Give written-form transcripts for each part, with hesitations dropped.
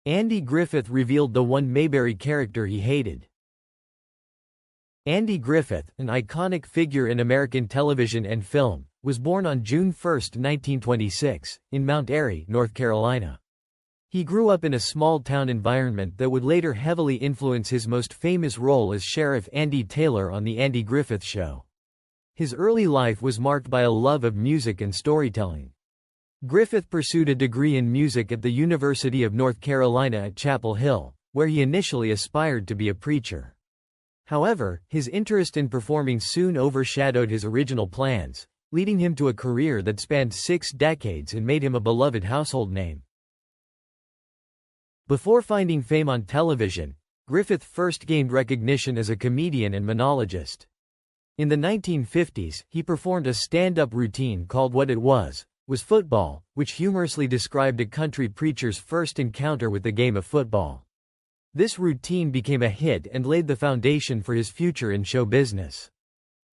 Andy Griffith revealed the one Mayberry character he hated. Andy Griffith, an iconic figure in American television and film, was born on June 1, 1926, in Mount Airy, North Carolina. He grew up in a small-town environment that would later heavily influence his most famous role as Sheriff Andy Taylor on The Andy Griffith Show. His early life was marked by a love of music and storytelling. Griffith pursued a degree in music at the University of North Carolina at Chapel Hill, where he initially aspired to be a preacher. However, his interest in performing soon overshadowed his original plans, leading him to a career that spanned 6 decades and made him a beloved household name. Before finding fame on television, Griffith first gained recognition as a comedian and monologist. In the 1950s, he performed a stand-up routine called What It Was Football, which humorously described a country preacher's first encounter with the game of football. This routine became a hit and laid the foundation for his future in show business.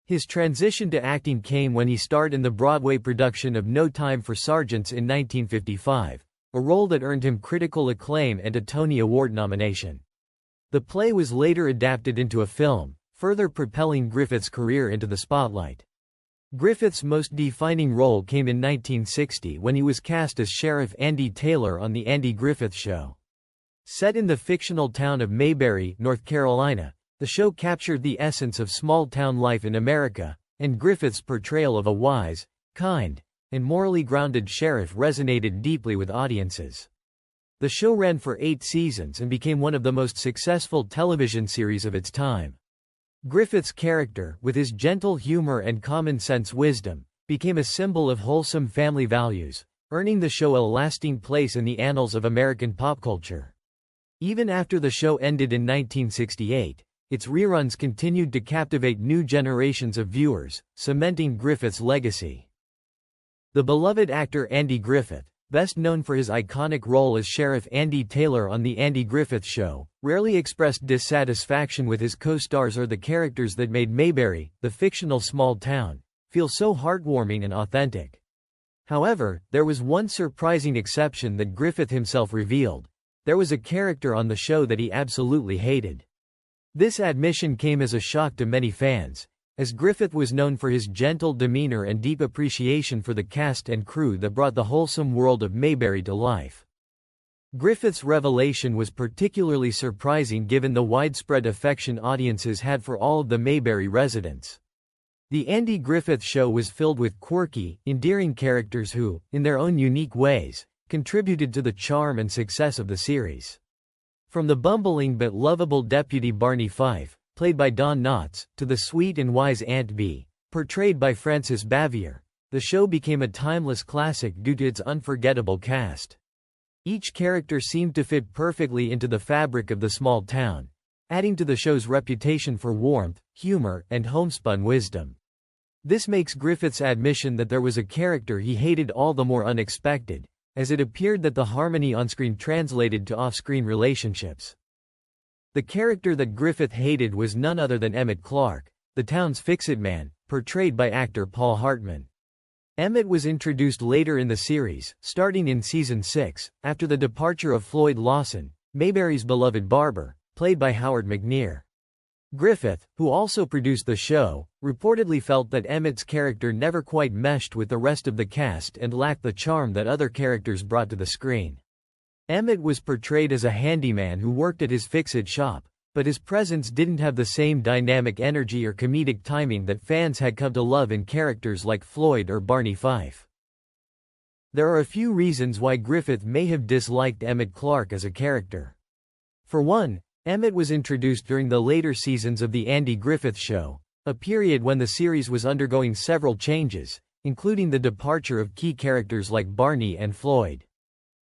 His transition to acting came when he starred in the Broadway production of No Time for Sergeants in 1955, a role that earned him critical acclaim and a Tony Award nomination. The play was later adapted into a film, further propelling Griffith's career into the spotlight. Griffith's most defining role came in 1960 when he was cast as Sheriff Andy Taylor on The Andy Griffith Show. Set in the fictional town of Mayberry, North Carolina, the show captured the essence of small-town life in America, and Griffith's portrayal of a wise, kind, and morally grounded sheriff resonated deeply with audiences. The show ran for 8 seasons and became one of the most successful television series of its time. Griffith's character, with his gentle humor and common-sense wisdom, became a symbol of wholesome family values, earning the show a lasting place in the annals of American pop culture. Even after the show ended in 1968, its reruns continued to captivate new generations of viewers, cementing Griffith's legacy. The beloved actor Andy Griffith, best known for his iconic role as Sheriff Andy Taylor on The Andy Griffith Show, rarely expressed dissatisfaction with his co-stars or the characters that made Mayberry, the fictional small town, feel so heartwarming and authentic. However, there was one surprising exception that Griffith himself revealed. There was a character on the show that he absolutely hated. This admission came as a shock to many fans, as Griffith was known for his gentle demeanor and deep appreciation for the cast and crew that brought the wholesome world of Mayberry to life. Griffith's revelation was particularly surprising given the widespread affection audiences had for all of the Mayberry residents. The Andy Griffith Show was filled with quirky, endearing characters who, in their own unique ways, contributed to the charm and success of the series. From the bumbling but lovable deputy Barney Fife, played by Don Knotts, to the sweet and wise Aunt Bee, portrayed by Frances Bavier, the show became a timeless classic due to its unforgettable cast. Each character seemed to fit perfectly into the fabric of the small town, adding to the show's reputation for warmth, humor, and homespun wisdom. This makes Griffith's admission that there was a character he hated all the more unexpected, as it appeared that the harmony on-screen translated to off-screen relationships. The character that Griffith hated was none other than Emmett Clark, the town's fix-it man, portrayed by actor Paul Hartman. Emmett was introduced later in the series, starting in Season 6, after the departure of Floyd Lawson, Mayberry's beloved barber, played by Howard McNear. Griffith, who also produced the show, reportedly felt that Emmett's character never quite meshed with the rest of the cast and lacked the charm that other characters brought to the screen. Emmett was portrayed as a handyman who worked at his fix-it shop, but his presence didn't have the same dynamic energy or comedic timing that fans had come to love in characters like Floyd or Barney Fife. There are a few reasons why Griffith may have disliked Emmett Clark as a character. For one, Emmett was introduced during the later seasons of The Andy Griffith Show, a period when the series was undergoing several changes, including the departure of key characters like Barney and Floyd.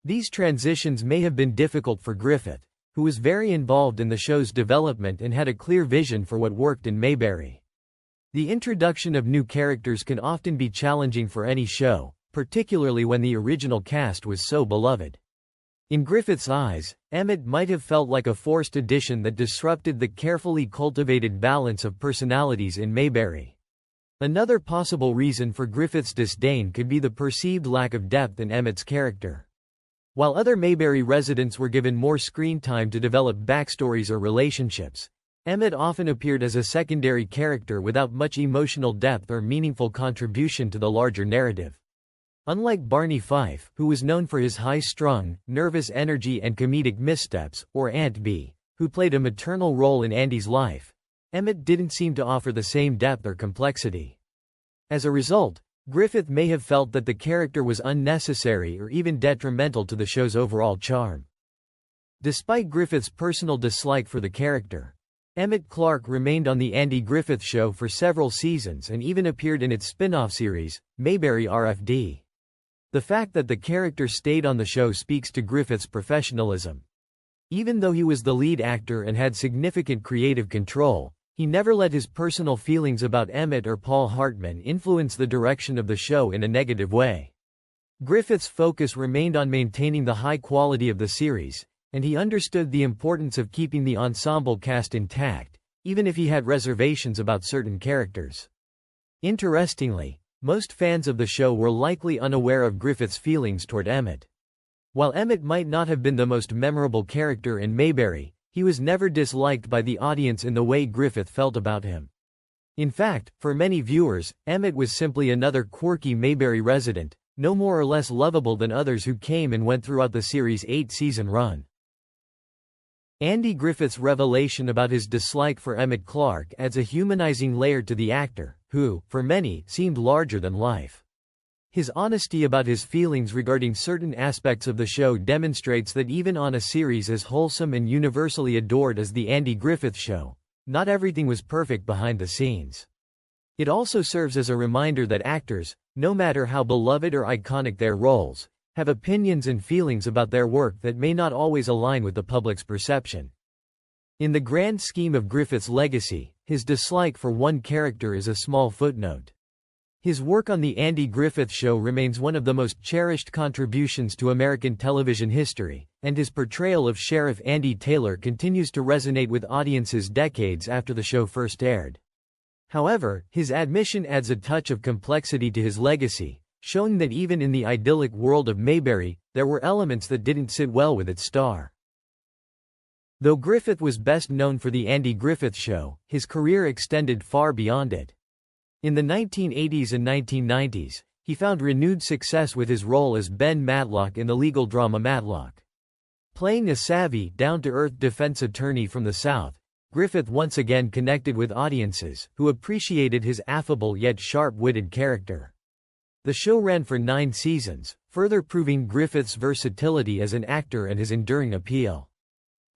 These transitions may have been difficult for Griffith, who was very involved in the show's development and had a clear vision for what worked in Mayberry. The introduction of new characters can often be challenging for any show, particularly when the original cast was so beloved. In Griffith's eyes, Emmett might have felt like a forced addition that disrupted the carefully cultivated balance of personalities in Mayberry. Another possible reason for Griffith's disdain could be the perceived lack of depth in Emmett's character. While other Mayberry residents were given more screen time to develop backstories or relationships, Emmett often appeared as a secondary character without much emotional depth or meaningful contribution to the larger narrative. Unlike Barney Fife, who was known for his high-strung, nervous energy and comedic missteps, or Aunt Bee, who played a maternal role in Andy's life, Emmett didn't seem to offer the same depth or complexity. As a result, Griffith may have felt that the character was unnecessary or even detrimental to the show's overall charm. Despite Griffith's personal dislike for the character, Emmett Clark remained on The Andy Griffith Show for several seasons and even appeared in its spin-off series, Mayberry RFD. The fact that the character stayed on the show speaks to Griffith's professionalism. Even though he was the lead actor and had significant creative control, he never let his personal feelings about Emmett or Paul Hartman influence the direction of the show in a negative way. Griffith's focus remained on maintaining the high quality of the series, and he understood the importance of keeping the ensemble cast intact, even if he had reservations about certain characters. Interestingly, most fans of the show were likely unaware of Griffith's feelings toward Emmett. While Emmett might not have been the most memorable character in Mayberry, he was never disliked by the audience in the way Griffith felt about him. In fact, for many viewers, Emmett was simply another quirky Mayberry resident, no more or less lovable than others who came and went throughout the series' 8-season run. Andy Griffith's revelation about his dislike for Emmett Clark adds a humanizing layer to the actor, who, for many, seemed larger than life. His honesty about his feelings regarding certain aspects of the show demonstrates that even on a series as wholesome and universally adored as The Andy Griffith Show, not everything was perfect behind the scenes. It also serves as a reminder that actors, no matter how beloved or iconic their roles, have opinions and feelings about their work that may not always align with the public's perception. In the grand scheme of Griffith's legacy, his dislike for one character is a small footnote. His work on The Andy Griffith Show remains one of the most cherished contributions to American television history, and his portrayal of Sheriff Andy Taylor continues to resonate with audiences decades after the show first aired. However, his admission adds a touch of complexity to his legacy, showing that even in the idyllic world of Mayberry, there were elements that didn't sit well with its star. Though Griffith was best known for The Andy Griffith Show, his career extended far beyond it. In the 1980s and 1990s, he found renewed success with his role as Ben Matlock in the legal drama Matlock. Playing a savvy, down-to-earth defense attorney from the South, Griffith once again connected with audiences, who appreciated his affable yet sharp-witted character. The show ran for 9 seasons, further proving Griffith's versatility as an actor and his enduring appeal.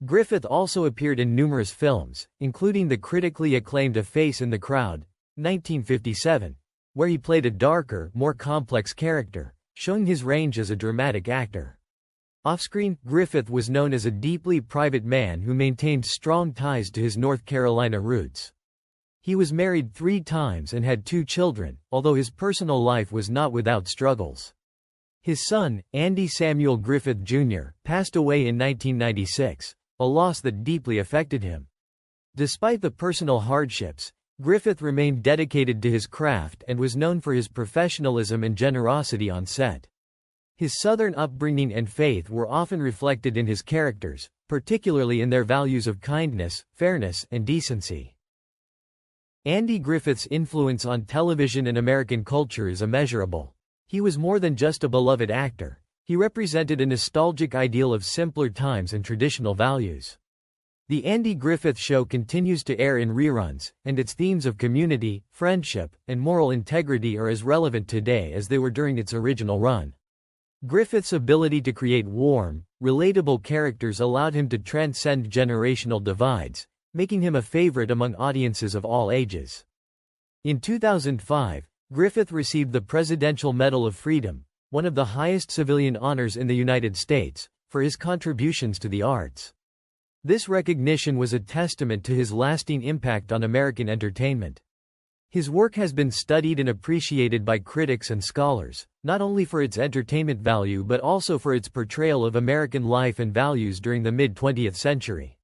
Griffith also appeared in numerous films, including the critically acclaimed A Face in the Crowd, 1957, where he played a darker, more complex character, showing his range as a dramatic actor. Off-screen, Griffith was known as a deeply private man who maintained strong ties to his North Carolina roots. He was married 3 times and had 2 children, although his personal life was not without struggles. His son, Andy Samuel Griffith Jr., passed away in 1996, a loss that deeply affected him. Despite the personal hardships, Griffith remained dedicated to his craft and was known for his professionalism and generosity on set. His Southern upbringing and faith were often reflected in his characters, particularly in their values of kindness, fairness, and decency. Andy Griffith's influence on television and American culture is immeasurable. He was more than just a beloved actor. He represented a nostalgic ideal of simpler times and traditional values. The Andy Griffith Show continues to air in reruns, and its themes of community, friendship, and moral integrity are as relevant today as they were during its original run. Griffith's ability to create warm, relatable characters allowed him to transcend generational divides, making him a favorite among audiences of all ages. In 2005, Griffith received the Presidential Medal of Freedom, one of the highest civilian honors in the United States, for his contributions to the arts. This recognition was a testament to his lasting impact on American entertainment. His work has been studied and appreciated by critics and scholars, not only for its entertainment value but also for its portrayal of American life and values during the mid-20th century.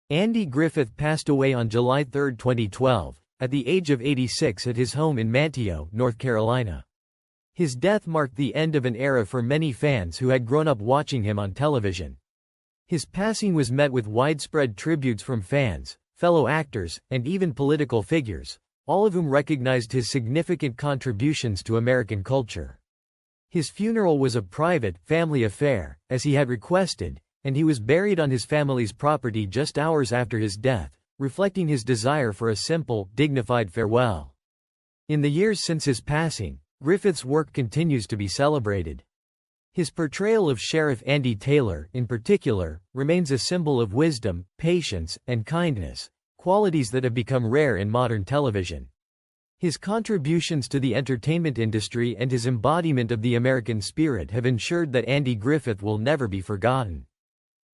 Andy Griffith passed away on July 3, 2012, at the age of 86 at his home in Manteo, North Carolina. His death marked the end of an era for many fans who had grown up watching him on television. His passing was met with widespread tributes from fans, fellow actors, and even political figures, all of whom recognized his significant contributions to American culture. His funeral was a private, family affair, as he had requested, and he was buried on his family's property just hours after his death, reflecting his desire for a simple, dignified farewell. In the years since his passing, Griffith's work continues to be celebrated. His portrayal of Sheriff Andy Taylor, in particular, remains a symbol of wisdom, patience, and kindness, qualities that have become rare in modern television. His contributions to the entertainment industry and his embodiment of the American spirit have ensured that Andy Griffith will never be forgotten.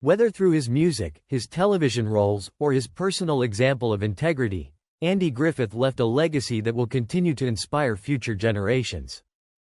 Whether through his music, his television roles, or his personal example of integrity, Andy Griffith left a legacy that will continue to inspire future generations.